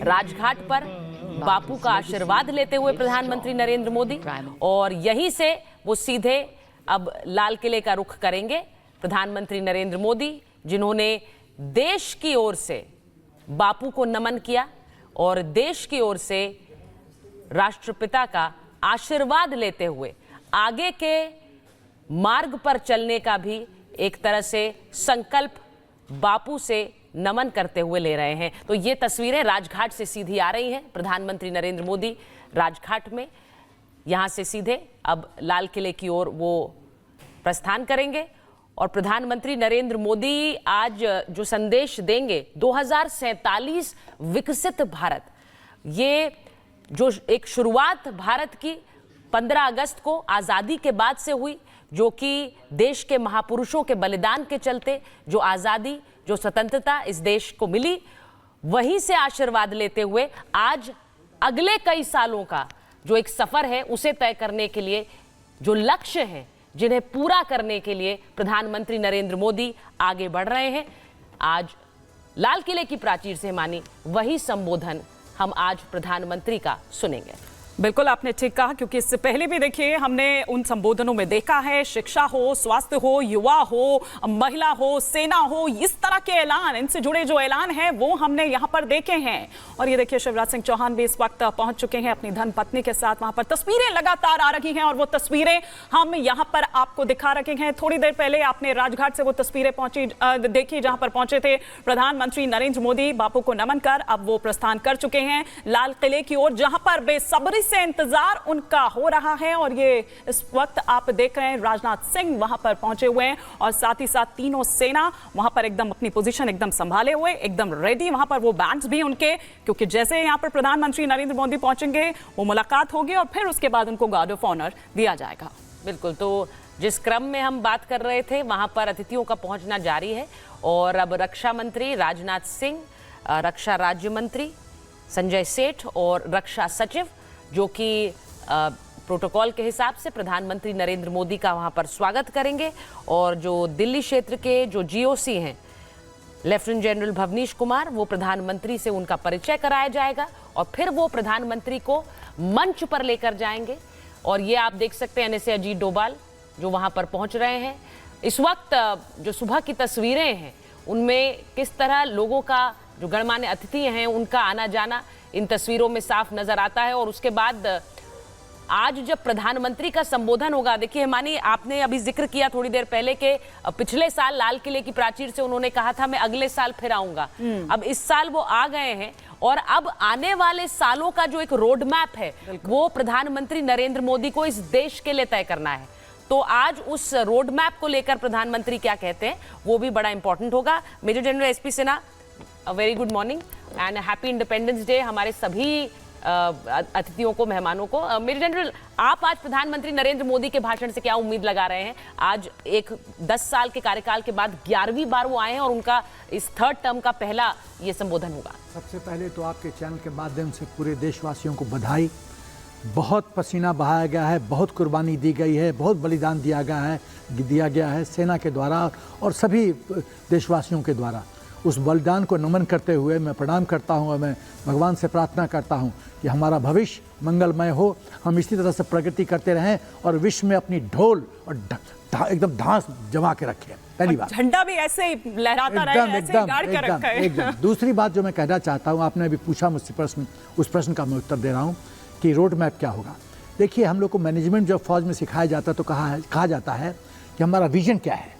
राजघाट पर बापू का आशीर्वाद लेते हुए प्रधानमंत्री नरेंद्र मोदी, और यहीं से वो सीधे अब लाल किले का रुख करेंगे। प्रधानमंत्री नरेंद्र मोदी, जिन्होंने देश की ओर से बापू को नमन किया और देश की ओर से राष्ट्रपिता का आशीर्वाद लेते हुए आगे के मार्ग पर चलने का भी एक तरह से संकल्प बापू से नमन करते हुए ले रहे हैं। तो ये तस्वीरें राजघाट से सीधी आ रही हैं। प्रधानमंत्री नरेंद्र मोदी राजघाट में, यहां से सीधे अब लाल किले की ओर वो प्रस्थान करेंगे। और प्रधानमंत्री नरेंद्र मोदी आज जो संदेश देंगे 2047 विकसित भारत, ये जो एक शुरुआत भारत की 15 अगस्त को आज़ादी के बाद से हुई, जो कि देश के महापुरुषों के बलिदान के चलते जो आज़ादी, जो स्वतंत्रता इस देश को मिली, वहीं से आशीर्वाद लेते हुए आज अगले कई सालों का जो एक सफर है उसे तय करने के लिए, जो लक्ष्य है जिन्हें पूरा करने के लिए प्रधानमंत्री नरेंद्र मोदी आगे बढ़ रहे हैं। आज लाल किले की प्राचीर से मानी वही संबोधन हम आज प्रधानमंत्री का सुनेंगे। बिल्कुल, आपने ठीक कहा, क्योंकि इससे पहले भी देखिए हमने उन संबोधनों में देखा है, शिक्षा हो, स्वास्थ्य हो, युवा हो, महिला हो, सेना हो, इस तरह के ऐलान, इनसे जुड़े जो ऐलान हैं वो हमने यहाँ पर देखे हैं। और ये देखिए शिवराज सिंह चौहान भी इस वक्त पहुंच चुके हैं अपनी धर्म पत्नी के साथ। वहां पर तस्वीरें लगातार आ रही हैं और वो तस्वीरें हम यहाँ पर आपको दिखा रखे हैं। थोड़ी देर पहले आपने राजघाट से वो तस्वीरें देखी जहां पर पहुंचे थे प्रधानमंत्री नरेंद्र मोदी। बापू को नमन कर अब वो प्रस्थान कर चुके हैं लाल किले की ओर, जहां पर बेसब्री से इंतजार उनका हो रहा है। और ये इस वक्त आप देख रहे हैं राजनाथ सिंह वहां पर पहुंचे हुए हैं और साथ ही साथ तीनों सेना वहां पर एकदम अपनी पोजीशन एकदम संभाले हुए, एकदम रेडी। वहां पर वो बैंड्स भी उनके, क्योंकि जैसे यहां पर प्रधानमंत्री नरेंद्र मोदी पहुंचेंगे वो मुलाकात होगी और फिर उसके बाद उनको गार्ड ऑफ ऑनर दिया जाएगा। बिल्कुल, तो जिस क्रम में हम बात कर रहे थे वहां पर अतिथियों का पहुंचना जारी है। और अब रक्षा मंत्री राजनाथ सिंह, रक्षा राज्य मंत्री संजय सेठ और रक्षा सचिव, जो कि प्रोटोकॉल के हिसाब से प्रधानमंत्री नरेंद्र मोदी का वहां पर स्वागत करेंगे। और जो दिल्ली क्षेत्र के जो जीओसी हैं, लेफ्टिनेंट जनरल भवनीश कुमार, वो प्रधानमंत्री से उनका परिचय कराया जाएगा और फिर वो प्रधानमंत्री को मंच पर लेकर जाएंगे। और ये आप देख सकते हैं एनएसए अजीत डोभाल जो वहां पर पहुंच रहे हैं। इस वक्त जो सुबह की तस्वीरें हैं उनमें किस तरह लोगों का, जो गणमान्य अतिथि हैं, उनका आना जाना इन तस्वीरों में साफ नजर आता है। और उसके बाद आज जब प्रधानमंत्री का संबोधन होगा, देखिए हिमानी, आपने अभी जिक्र किया थोड़ी देर पहले के पिछले साल लाल किले की प्राचीर से उन्होंने कहा था मैं अगले साल फिर आऊंगा। अब इस साल वो आ गए हैं और अब आने वाले सालों का जो एक रोड मैप है वो प्रधानमंत्री नरेंद्र मोदी को इस देश के लिए तय करना है। तो आज उस रोड मैप को लेकर प्रधानमंत्री क्या कहते हैं वो भी बड़ा इंपॉर्टेंट होगा। Major general SP Sinha, very good morning and happy Independence Day हमारे सभी अतिथियों को, मेहमानों को। मेजर जनरल, आप आज प्रधानमंत्री नरेंद्र मोदी के भाषण से क्या उम्मीद लगा रहे हैं? आज एक 10 साल के कार्यकाल के बाद 11वीं बार वो आए हैं और उनका इस थर्ड टर्म का पहला ये संबोधन होगा। सबसे पहले तो आपके चैनल के माध्यम से पूरे देशवासियों को बधाई। बहुत पसीना बहाया गया है, बहुत कुर्बानी दी गई है, बहुत बलिदान दिया गया है सेना के द्वारा और सभी देशवासियों के द्वारा। उस बलिदान को नमन करते हुए मैं प्रणाम करता हूँ और मैं भगवान से प्रार्थना करता हूँ कि हमारा भविष्य मंगलमय हो, हम इसी तरह से प्रगति करते रहें और विश्व में अपनी ढोल और एकदम धांस जमा के रखें। पहली बात, झंडा भी ऐसे ही लहराता रहे, ऐसे गाड़ के रखा है। एकदम। दूसरी बात जो मैं कहना चाहता हूँ, आपने अभी पूछा मुझसे प्रश्न, उस प्रश्न का मैं उत्तर दे रहा हूँ कि रोड मैप क्या होगा। देखिए, हम लोग को मैनेजमेंट जब फौज में सिखाया जाता है तो कहा जाता है कि हमारा विजन क्या है,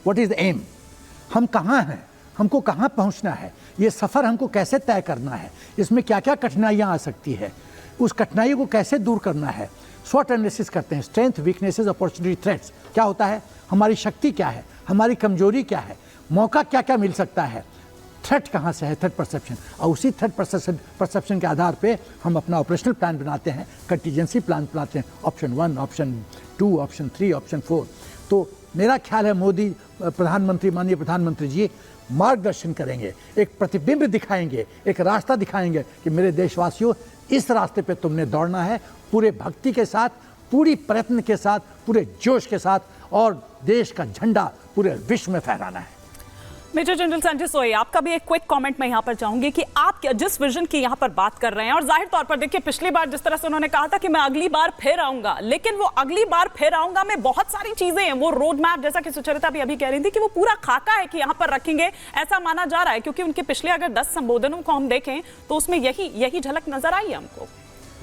व्हाट इज द एम, हम कहाँ हैं, हमको कहाँ पहुँचना है, ये सफ़र हमको कैसे तय करना है, इसमें क्या क्या कठिनाइयाँ आ सकती है, उस कठिनाइयों को कैसे दूर करना है। स्वॉट एनालिसिस करते हैं, स्ट्रेंथ, वीकनेसेस, अपॉर्चुनिटी, थ्रेट्स, क्या होता है, हमारी शक्ति क्या है, हमारी कमजोरी क्या है, मौका क्या क्या मिल सकता है, थ्रेट कहाँ से है, थ्रेट परसेप्शन। और उसी थ्रेट परसेप्शन के आधार पे हम अपना ऑपरेशनल प्लान बनाते हैं, कंटीजेंसी प्लान बनाते हैं, ऑप्शन 1, ऑप्शन 2, ऑप्शन 3, ऑप्शन 4। तो मेरा ख्याल है मोदी प्रधानमंत्री, माननीय प्रधानमंत्री जी मार्गदर्शन करेंगे, एक प्रतिबिंब दिखाएंगे, एक रास्ता दिखाएंगे कि मेरे देशवासियों, इस रास्ते पे तुमने दौड़ना है, पूरे भक्ति के साथ, पूरी प्रयत्न के साथ, पूरे जोश के साथ, और देश का झंडा पूरे विश्व में फहराना है। मेजर जनरल संजय सोई, आपका भी एक क्विक कमेंट मैं यहाँ पर चाहूंगी कि आप जिस विजन की यहाँ पर बात कर रहे हैं, और जाहिर तौर पर देखिए पिछली बार जिस तरह से उन्होंने कहा था कि मैं अगली बार फिर आऊंगा, लेकिन वो अगली बार फिर आऊंगा में बहुत सारी चीजें हैं, वो रोड मैप जैसा कि सुचरिता भी अभी कह रही थी कि वो पूरा खाका है कि यहाँ पर रखेंगे, ऐसा माना जा रहा है, क्योंकि उनके पिछले अगर 10 संबोधनों को हम देखें तो उसमें यही झलक नजर आई है हमको।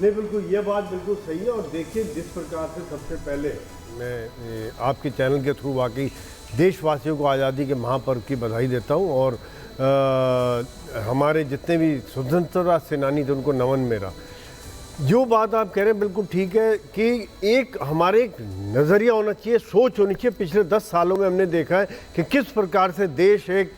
नहीं, बिल्कुल ये बात बिल्कुल सही है। और देखिए जिस प्रकार से सबसे पहले मैं आपके चैनल के थ्रू वाकई देशवासियों को आज़ादी के महापर्व की बधाई देता हूँ, और हमारे जितने भी स्वतंत्रता सेनानी थे उनको नमन मेरा। जो बात आप कह रहे हैं बिल्कुल ठीक है कि हमारे एक नज़रिया होना चाहिए, सोच होनी चाहिए। पिछले 10 सालों में हमने देखा है कि किस प्रकार से देश एक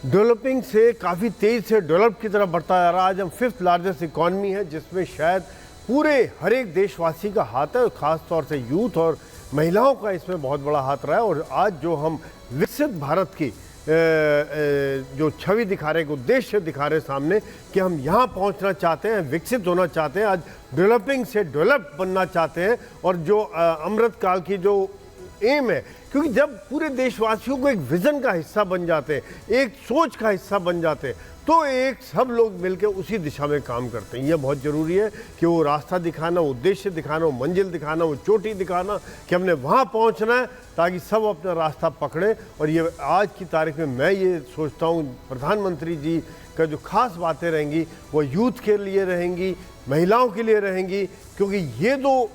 डेवलपिंग से काफ़ी तेज़ से डेवलप की तरफ बढ़ता जा रहा है। आज हम 5th लार्जेस्ट इकॉनमी है, जिसमें शायद पूरे हर एक देशवासी का हाथ है, और ख़ास तौर से यूथ और महिलाओं का इसमें बहुत बड़ा हाथ रहा है। और आज जो हम विकसित भारत की जो छवि दिखा रहे, उद्देश्य दिखा रहे सामने कि हम यहाँ पहुँचना चाहते हैं, विकसित होना चाहते हैं, आज डेवलपिंग से डेवलप बनना चाहते हैं। और जो अमृत काल की जो एम है, क्योंकि जब पूरे देशवासियों को एक विज़न का हिस्सा बन जाते हैं, एक सोच का हिस्सा बन जाते हैं, तो एक सब लोग मिलकर उसी दिशा में काम करते हैं। यह बहुत ज़रूरी है कि वो रास्ता दिखाना, उद्देश्य दिखाना, वो मंजिल दिखाना, वो चोटी दिखाना कि हमने वहाँ पहुँचना है, ताकि सब अपना रास्ता पकड़े। और ये आज की तारीख में मैं ये सोचता हूँ प्रधानमंत्री जी का जो खास बातें रहेंगी वो यूथ के लिए रहेंगी, महिलाओं के लिए रहेंगी, क्योंकि ये दो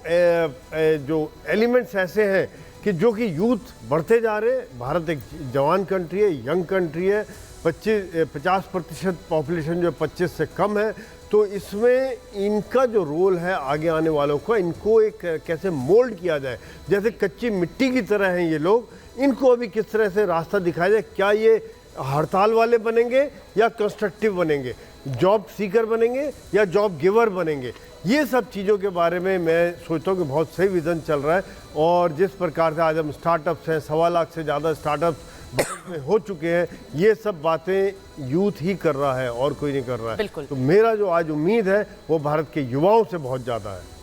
जो एलिमेंट्स ऐसे हैं कि जो कि यूथ बढ़ते जा रहे हैं। भारत एक जवान कंट्री है, यंग कंट्री है, 50% पॉपुलेशन जो 25 से कम है, तो इसमें इनका जो रोल है आगे आने वालों का, इनको एक कैसे मोल्ड किया जाए, जैसे कच्ची मिट्टी की तरह हैं ये लोग, इनको अभी किस तरह से रास्ता दिखाया जाए। क्या ये हड़ताल वाले बनेंगे या कंस्ट्रक्टिव बनेंगे, जॉब सीकर बनेंगे या जॉब गिवर बनेंगे, ये सब चीज़ों के बारे में मैं सोचता हूँ कि बहुत सही विज़न चल रहा है। और जिस प्रकार से आज हम स्टार्टअप्स हैं, 1.25 लाख से ज़्यादा स्टार्टअप्स भारत में हो चुके हैं, ये सब बातें यूथ ही कर रहा है और कोई नहीं कर रहा है। तो मेरा जो आज उम्मीद है वो भारत के युवाओं से बहुत ज़्यादा है।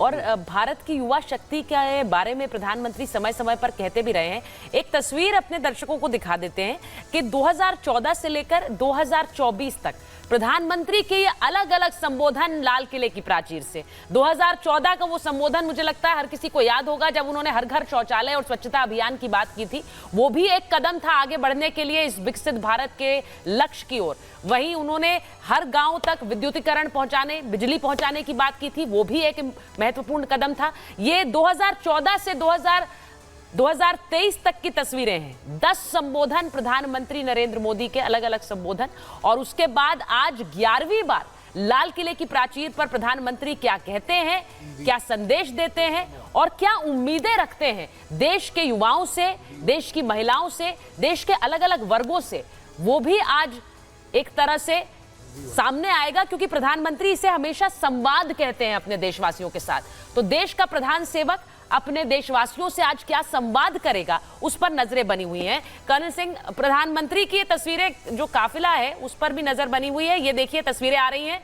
और भारत की युवा शक्ति के बारे में प्रधानमंत्री समय समय पर कहते भी रहे हैं। एक तस्वीर अपने दर्शकों को दिखा देते हैं कि 2014 से लेकर 2024 तक प्रधानमंत्री के ये अलग अलग संबोधन लाल किले की प्राचीर से। 2014 का वो संबोधन मुझे लगता है हर किसी को याद होगा, जब उन्होंने हर घर शौचालय और स्वच्छता अभियान की बात की थी। वो भी एक कदम था आगे बढ़ने के लिए इस विकसित भारत के लक्ष्य की ओर। वहीं उन्होंने हर गांव तक विद्युतीकरण पहुंचाने, बिजली पहुंचाने की बात की थी, वो भी एक महत्वपूर्ण कदम था। ये 2014 से 2023 तक की तस्वीरें हैं। 10 संबोधन प्रधानमंत्री नरेंद्र मोदी के, अलग अलग संबोधन, और उसके बाद आज 11वीं बार लाल किले की प्राचीर पर प्रधानमंत्री क्या कहते हैं, क्या संदेश देते हैं और क्या उम्मीदें रखते हैं देश के युवाओं से, देश की महिलाओं से, देश के अलग अलग वर्गों से, वो भी आज एक तरह से सामने आएगा। क्योंकि प्रधानमंत्री इसे हमेशा संवाद कहते हैं अपने देशवासियों के साथ। तो देश का प्रधान सेवक अपने देशवासियों से आज क्या संवाद करेगा, उस पर नजरें बनी हुई हैं। कर्नल सिंह, प्रधानमंत्री की तस्वीरें, जो काफिला है उस पर भी नजर बनी हुई है। ये देखिए तस्वीरें आ रही हैं,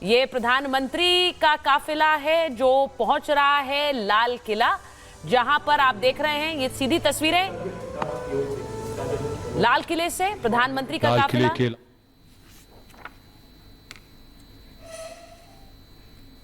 ये प्रधानमंत्री का काफिला है जो पहुंच रहा है लाल किला, जहां पर आप देख रहे हैं ये सीधी तस्वीरें लाल किले से प्रधानमंत्री का काफिला।